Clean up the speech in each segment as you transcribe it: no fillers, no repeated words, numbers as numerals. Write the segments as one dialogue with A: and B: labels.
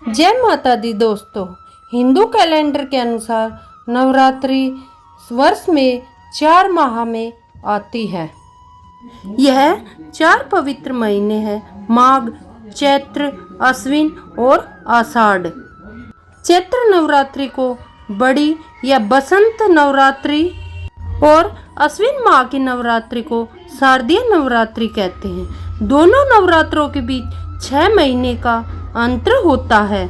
A: जय माता दी दोस्तों। हिंदू कैलेंडर के अनुसार नवरात्रि वर्ष में 4 माह में आती है। यह 4 पवित्र महीने हैं: माघ, चैत्र, अश्विन और आषाढ़। चैत्र नवरात्रि को बड़ी या बसंत नवरात्रि और अश्विन माह की नवरात्रि को शारदीय नवरात्रि कहते हैं। दोनों नवरात्रों के बीच 6 महीने का अंतर होता है।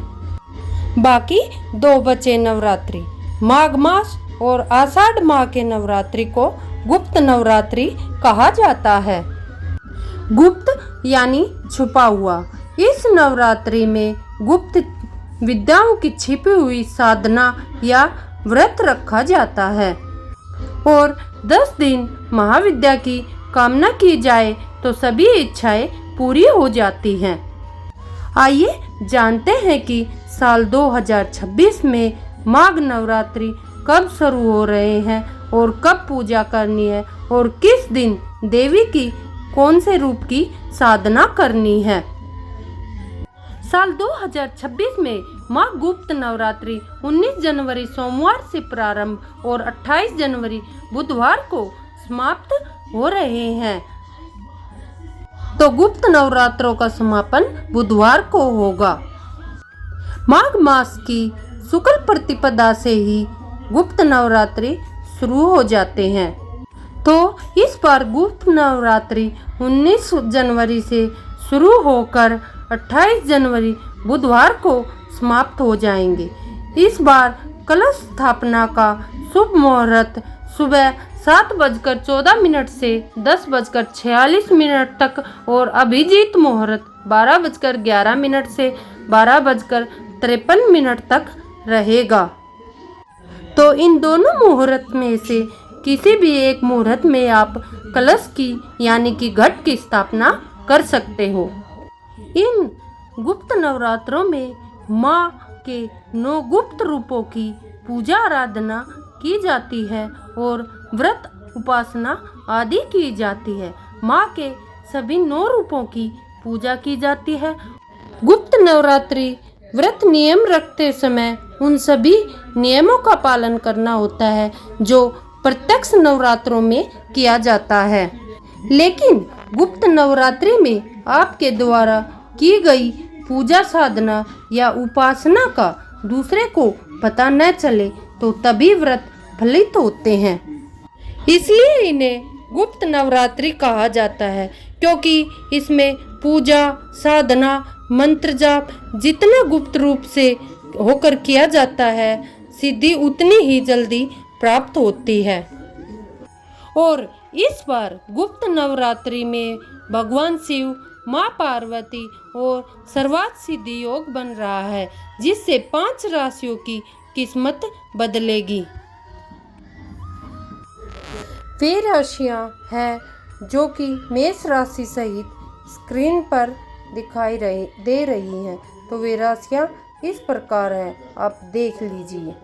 A: बाकी 2 बचे नवरात्रि माघ मास और आषाढ़ माह के नवरात्रि को गुप्त नवरात्रि कहा जाता है। गुप्त यानी छुपा हुआ। इस नवरात्रि में गुप्त विद्याओं की छिपी हुई साधना या व्रत रखा जाता है और 10 दिन महाविद्या की कामना की जाए तो सभी इच्छाएं पूरी हो जाती हैं। आइए जानते हैं कि साल 2026 में माघ नवरात्रि कब शुरू हो रहे हैं और कब पूजा करनी है और किस दिन देवी की कौन से रूप की साधना करनी है। साल 2026 में माघ गुप्त नवरात्रि 19 जनवरी सोमवार से प्रारंभ और 28 जनवरी बुधवार को समाप्त हो रहे हैं। तो गुप्त नवरात्रों का समापन बुधवार को होगा। माघ मास की शुक्ल प्रतिपदा से ही गुप्त नवरात्रि शुरू हो जाते हैं। तो इस बार गुप्त नवरात्रि 19 जनवरी से शुरू होकर 28 जनवरी बुधवार को समाप्त हो जाएंगे। इस बार कलश स्थापना का शुभ मुहूर्त सुबह 7:14 से 10:46 तक और अभिजीत मुहूर्त 12:11 से 12:53 तक रहेगा। तो इन दोनों मुहूर्त में से किसी भी एक मुहूर्त में आप कलश की यानी कि घट की स्थापना कर सकते हो। इन गुप्त नवरात्रों में माँ के 9 गुप्त रूपों की पूजा आराधना की जाती है और व्रत उपासना आदि की जाती है। माँ के सभी 9 रूपों की पूजा की जाती है। गुप्त नवरात्रि व्रत नियम रखते समय उन सभी नियमों का पालन करना होता है जो प्रत्यक्ष नवरात्रों में किया जाता है। लेकिन गुप्त नवरात्रि में आपके द्वारा की गई पूजा साधना या उपासना का दूसरे को पता न चले तो तभी व्रत फलित होते हैं। इसलिए इन्हें गुप्त नवरात्रि कहा जाता है, क्योंकि इसमें पूजा साधना मंत्र जाप जितना गुप्त रूप से होकर किया जाता है, सिद्धि उतनी ही जल्दी प्राप्त होती है। और इस बार गुप्त नवरात्रि में भगवान शिव, माँ पार्वती और सर्वार्थ सिद्धि योग बन रहा है, जिससे 5 राशियों की किस्मत बदलेगी। वे राशियाँ हैं जो कि मेष राशि सहित स्क्रीन पर दिखाई दे रही हैं। तो वे राशियाँ इस प्रकार हैं, आप देख लीजिए।